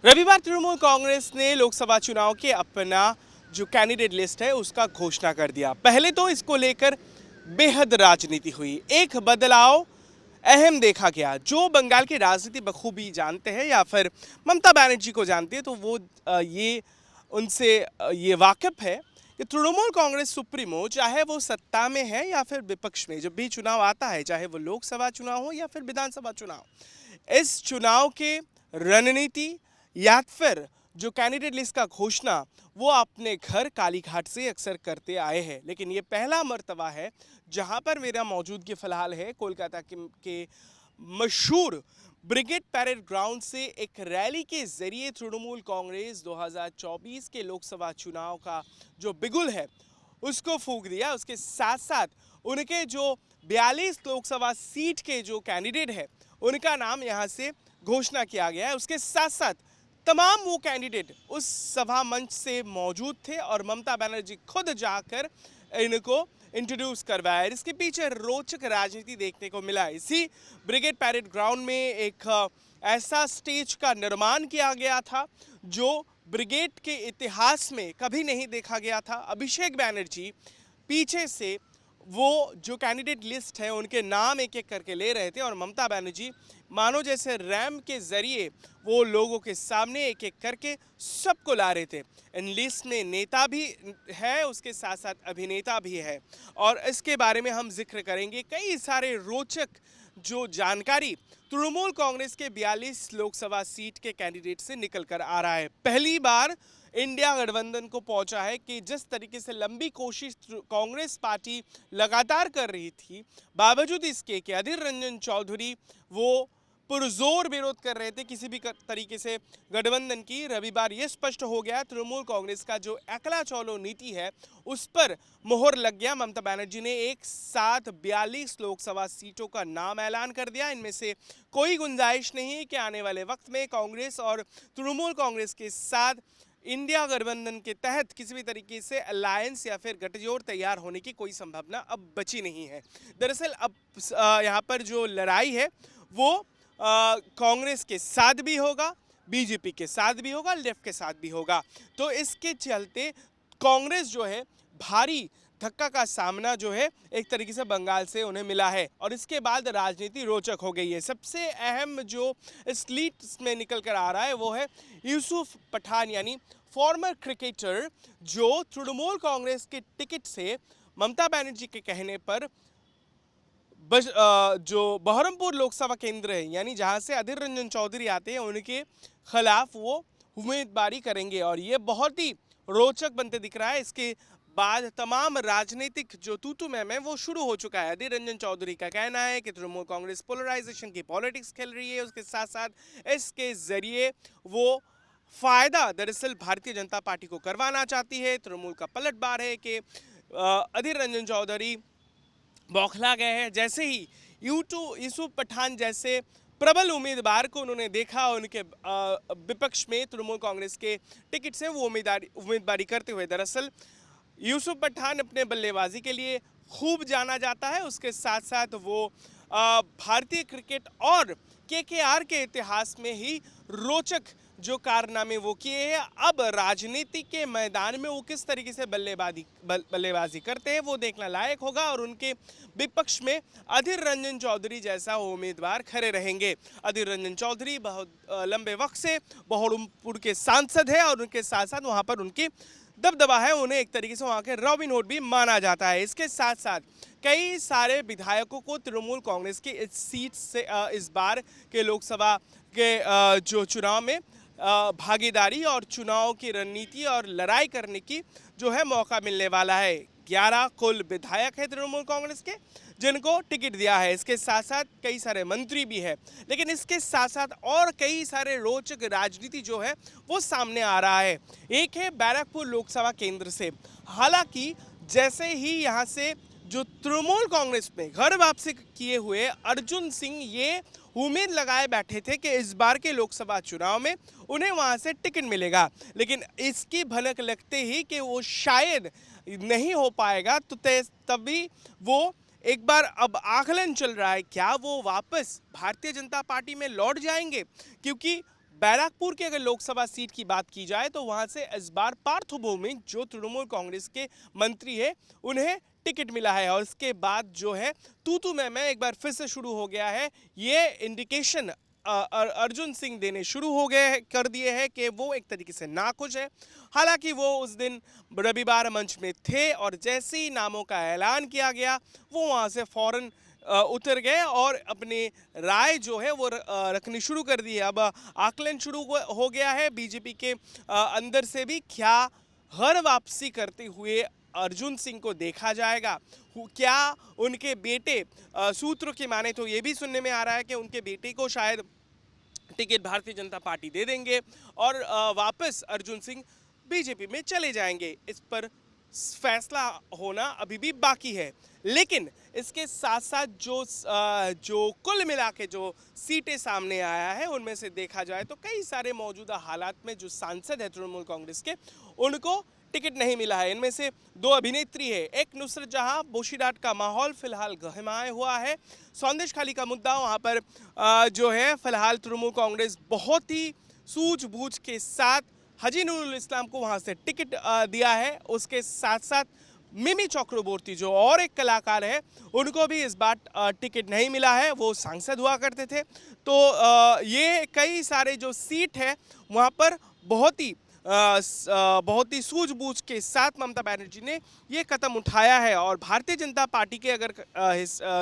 रविवार तृणमूल कांग्रेस ने लोकसभा चुनाव के अपना जो कैंडिडेट लिस्ट है उसका घोषणा कर दिया। पहले तो इसको लेकर बेहद राजनीति हुई। एक बदलाव अहम देखा गया। जो बंगाल की राजनीति बखूबी जानते हैं या फिर ममता बनर्जी को जानते हैं तो वो ये उनसे ये वाकिफ है कि तृणमूल कांग्रेस सुप्रीमो चाहे वो सत्ता में है या फिर विपक्ष में, जब भी चुनाव आता है, चाहे वो लोकसभा चुनाव हो या फिर विधानसभा चुनाव, इस चुनाव के रणनीति या फिर जो कैंडिडेट लिस्ट का घोषणा वो अपने घर कालीघाट से अक्सर करते आए हैं। लेकिन ये पहला मर्तबा है जहां पर मेरा मौजूदगी फिलहाल है कोलकाता के मशहूर ब्रिगेड पैरेड ग्राउंड से एक रैली के जरिए तृणमूल कांग्रेस 2024 के लोकसभा चुनाव का जो बिगुल है उसको फूंक दिया। उसके साथ साथ उनके जो 42 लोकसभा सीट के जो कैंडिडेट है उनका नाम यहाँ से घोषणा किया गया है। उसके साथ साथ तमाम वो कैंडिडेट उस सभा मंच से मौजूद थे और ममता बनर्जी खुद जाकर इनको इंट्रोड्यूस करवाया। इसके पीछे रोचक राजनीति देखने को मिला। इसी ब्रिगेड पैरेड ग्राउंड में एक ऐसा स्टेज का निर्माण किया गया था जो ब्रिगेड के इतिहास में कभी नहीं देखा गया था। अभिषेक बनर्जी पीछे से वो जो कैंडिडेट लिस्ट है उनके नाम एक एक करके ले रहे थे और ममता बनर्जी मानो जैसे रैम के जरिए वो लोगों के सामने एक एक करके सबको ला रहे थे। इन लिस्ट में नेता भी है, उसके साथ साथ अभिनेता भी है और इसके बारे में हम जिक्र करेंगे। कई सारे रोचक जो जानकारी तृणमूल कांग्रेस के 42 लोकसभा सीट के कैंडिडेट से निकल कर आ रहा है। पहली बार इंडिया गठबंधन को पहुंचा है कि जिस तरीके से लंबी कोशिश कांग्रेस पार्टी लगातार कर रही थी, बावजूद इसके कि अधीर रंजन चौधरी वो पुरजोर विरोध कर रहे थे किसी भी तरीके से गठबंधन की, रविवार ये स्पष्ट हो गया तृणमूल कांग्रेस का जो अकेला चौलो नीति है उस पर मोहर लग गया। ममता बनर्जी ने एक साथ 42 लोकसभा सीटों का नाम ऐलान कर दिया। इनमें से कोई गुंजाइश नहीं कि आने वाले वक्त में कांग्रेस और तृणमूल कांग्रेस के साथ इंडिया गठबंधन के तहत किसी भी तरीके से अलायंस या फिर गठजोड़ तैयार होने की कोई संभावना अब बची नहीं है। दरअसल अब यहाँ पर जो लड़ाई है वो कांग्रेस के साथ भी होगा, बीजेपी के साथ भी होगा, लेफ्ट के साथ भी होगा। तो इसके चलते कांग्रेस जो है भारी धक्का का सामना जो है एक तरीके से बंगाल से उन्हें मिला है और इसके बाद राजनीति रोचक हो गई है। सबसे अहम जो इस लीड में निकल कर आ रहा है वो है यूसुफ पठान, यानी फॉर्मर क्रिकेटर, जो तृणमूल कांग्रेस के टिकट से ममता बनर्जी के कहने पर जो बहरमपुर लोकसभा केंद्र है, यानी जहां से अधीर रंजन चौधरी आते हैं, उनके खिलाफ वो उम्मीदवारी करेंगे और ये बहुत ही रोचक बनते दिख रहा है। इसके बाद तमाम राजनीतिक जो तूतू मैम है वो शुरू हो चुका है। अधीर रंजन चौधरी का कहना है कि तृणमूल कांग्रेस पोलराइजेशन की पॉलिटिक्स खेल रही है, उसके साथ साथ इसके जरिए वो फायदा दरअसल भारतीय जनता पार्टी को करवाना चाहती है। तृणमूल का पलटवार है कि अधीर रंजन चौधरी बौखला गए हैं। जैसे ही यूसुफ पठान जैसे प्रबल उम्मीदवार को उन्होंने देखा, उनके विपक्ष में तृणमूल कांग्रेस के टिकट से वो उम्मीदवारी करते हुए, दरअसल यूसुफ पठान अपने बल्लेबाजी के लिए खूब जाना जाता है। उसके साथ साथ वो भारतीय क्रिकेट और केकेआर के इतिहास में ही रोचक जो कारनामे वो किए हैं। अब राजनीति के मैदान में वो किस तरीके से बल्लेबाजी करते हैं वो देखना लायक होगा और उनके विपक्ष में अधीर रंजन चौधरी जैसा उम्मीदवार खड़े रहेंगे। अधीर रंजन चौधरी बहुत लंबे वक्त से बहरमपुर के सांसद है और उनके साथ साथ वहाँ पर उनकी दबदबा है, उन्हें एक तरीके से वहाँ के रॉबिन हुड भी माना जाता है। इसके साथ साथ कई सारे विधायकों को तृणमूल कांग्रेस की इस सीट से इस बार के लोकसभा के जो चुनाव में भागीदारी और चुनाव की रणनीति और लड़ाई करने की जो है मौका मिलने वाला है। 11 कुल विधायक है तृणमूल कांग्रेस के जिनको टिकट दिया है। इसके साथ साथ कई सारे मंत्री भी है, लेकिन इसके साथ साथ और कई सारे रोचक राजनीति जो है वो सामने आ रहा है। एक है बैरकपुर लोकसभा केंद्र से। हालांकि जैसे ही यहाँ से जो तृणमूल कांग्रेस में घर वापसी किए हुए अर्जुन सिंह ये उम्मीद लगाए बैठे थे कि इस बार के लोकसभा चुनाव में उन्हें वहां से टिकट मिलेगा, लेकिन इसकी भनक लगते ही कि वो शायद नहीं हो पाएगा, तो तभी वो एक बार अब आकलन चल रहा है क्या वो वापस भारतीय जनता पार्टी में लौट जाएंगे, क्योंकि बैराकपुर की अगर लोकसभा सीट की बात की जाए तो वहां से इस बार पार्थ भौमिक जो तृणमूल कांग्रेस के मंत्री है उन्हें टिकट मिला है। और इसके बाद जो है तू मैं एक बार फिर से शुरू हो गया है। ये इंडिकेशन अर्जुन सिंह देने शुरू हो गए कर दिए हैं कि वो एक तरीके से नाखुश है। हालांकि वो उस दिन रविवार मंच में थे और जैसे ही नामों का ऐलान किया गया वो वहां से फौरन उतर गए और अपनी राय जो है वो रखनी शुरू कर दी है। अब आकलन शुरू हो गया है बीजेपी के अंदर से भी, क्या घर वापसी करते हुए अर्जुन सिंह को देखा जाएगा, क्या उनके बेटे, सूत्रों की माने तो ये भी सुनने में आ रहा है कि उनके बेटे को शायद टिकट भारतीय जनता पार्टी दे देंगे और वापस अर्जुन सिंह बीजेपी में चले जाएंगे। इस पर फैसला होना अभी भी बाकी है। लेकिन इसके साथ साथ जो कुल मिला के जो सीटें सामने आया है उनमें से देखा जाए तो कई सारे मौजूदा हालात में जो सांसद है तृणमूल कांग्रेस के उनको टिकट नहीं मिला है। इनमें से दो अभिनेत्री है, एक नुसरत जहां। बोशीघाट का माहौल फिलहाल गहमाए हुआ है। सौंदेशखाली का मुद्दा वहां पर जो है फिलहाल तृणमूल कांग्रेस बहुत ही सूझबूझ के साथ हाजी नूरुल इस्लाम को वहां से टिकट दिया है। उसके साथ साथ मिमी चक्रवर्ती जो और एक कलाकार है उनको भी इस बार टिकट नहीं मिला है, वो सांसद हुआ करते थे। तो ये कई सारे जो सीट है वहाँ पर बहुत ही सूझबूझ के साथ ममता बनर्जी ने ये कदम उठाया है। और भारतीय जनता पार्टी के अगर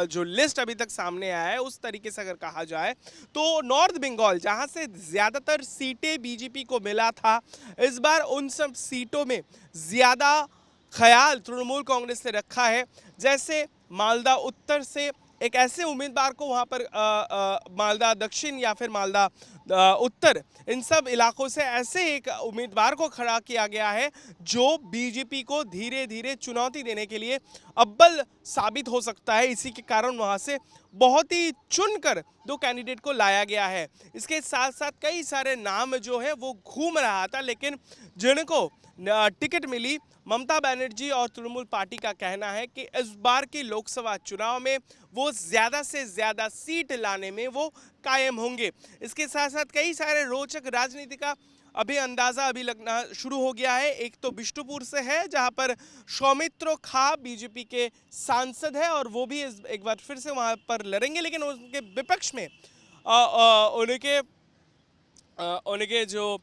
जो लिस्ट अभी तक सामने आया है उस तरीके से अगर कहा जाए तो नॉर्थ बंगाल जहां से ज़्यादातर सीटें बीजेपी को मिला था, इस बार उन सब सीटों में ज़्यादा ख्याल तृणमूल कांग्रेस ने रखा है। जैसे मालदा उत्तर से एक ऐसे उम्मीदवार को वहाँ पर मालदा दक्षिण या फिर मालदा उत्तर, इन सब इलाकों से ऐसे एक उम्मीदवार को खड़ा किया गया है जो बीजेपी को धीरे धीरे चुनौती देने के लिए अव्वल साबित हो सकता है। इसी के कारण वहाँ से बहुत ही चुनकर दो कैंडिडेट को लाया गया है। इसके साथ साथ कई सारे नाम जो है वो घूम रहा था, लेकिन जिनको टिकट मिली, ममता बनर्जी और तृणमूल पार्टी का कहना है कि इस बार के लोकसभा चुनाव में वो ज़्यादा से ज़्यादा सीट लाने में वो कायम होंगे। इसके साथ साथ कई सारे रोचक राजनीति का अंदाज़ा अभी लगना शुरू हो गया है। एक तो बिष्टुपुर से है जहां पर सौमित्र खा बीजेपी के सांसद है और वो भी एक बार फिर से वहां पर लड़ेंगे, लेकिन उनके विपक्ष में उनके जो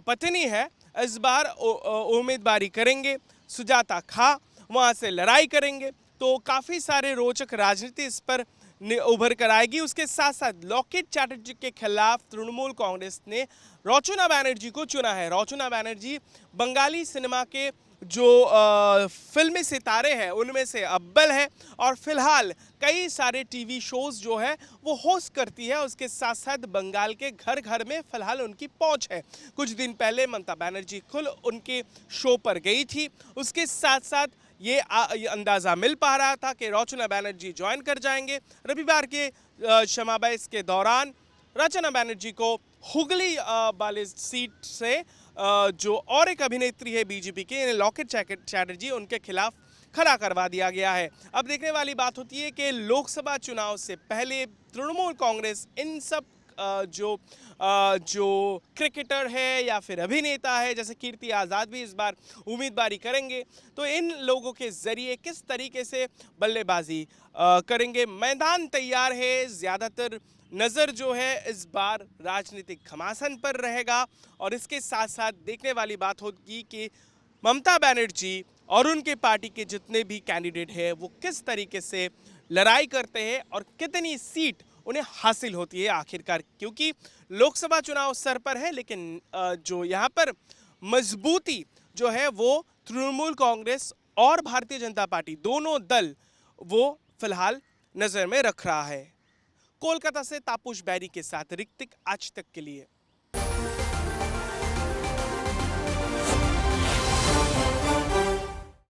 पत्नी है इस बार उम्मीदवारी करेंगे, सुजाता खा वहाँ से लड़ाई करेंगे। तो काफ़ी सारे रोचक राजनीति इस पर उभर कर आएगी। उसके साथ साथ लॉकेट चैटर्जी के खिलाफ तृणमूल कांग्रेस ने रचना बनर्जी को चुना है। रचना बनर्जी बंगाली सिनेमा के जो फिल्मी सितारे हैं उनमें से अव्वल है और फिलहाल कई सारे टीवी शोज जो है वो होस्ट करती है। उसके साथ साथ बंगाल के घर घर में फिलहाल उनकी पहुंच है। कुछ दिन पहले ममता बनर्जी खुद उनके शो पर गई थी। उसके साथ साथ ये अंदाज़ा मिल पा रहा था कि रचना बनर्जी ज्वाइन कर जाएंगे। रविवार के समावेश के दौरान रचना बनर्जी को हुगली वाले सीट से जो और एक अभिनेत्री है बीजेपी के लॉकेट चैटर्जी, उनके खिलाफ खड़ा करवा दिया गया है। अब देखने वाली बात होती है कि लोकसभा चुनाव से पहले तृणमूल कांग्रेस इन सब जो क्रिकेटर है या फिर अभिनेता है जैसे कीर्ति आज़ाद भी इस बार उम्मीदवारी करेंगे, तो इन लोगों के ज़रिए किस तरीके से बल्लेबाजी करेंगे। मैदान तैयार है, ज़्यादातर नज़र जो है इस बार राजनीतिक घमासान पर रहेगा। और इसके साथ साथ देखने वाली बात होगी कि ममता बनर्जी और उनके पार्टी के जितने भी कैंडिडेट हैं वो किस तरीके से लड़ाई करते हैं और कितनी सीट उन्हें हासिल होती है आखिरकार, क्योंकि लोकसभा चुनाव सर पर है, लेकिन जो यहाँ पर मजबूती जो है वो तृणमूल कांग्रेस और भारतीय जनता पार्टी दोनों दल वो फिलहाल नज़र में रख रहा है। कोलकाता से तापुश बैरी के साथ ऋतिक, आज तक के लिए।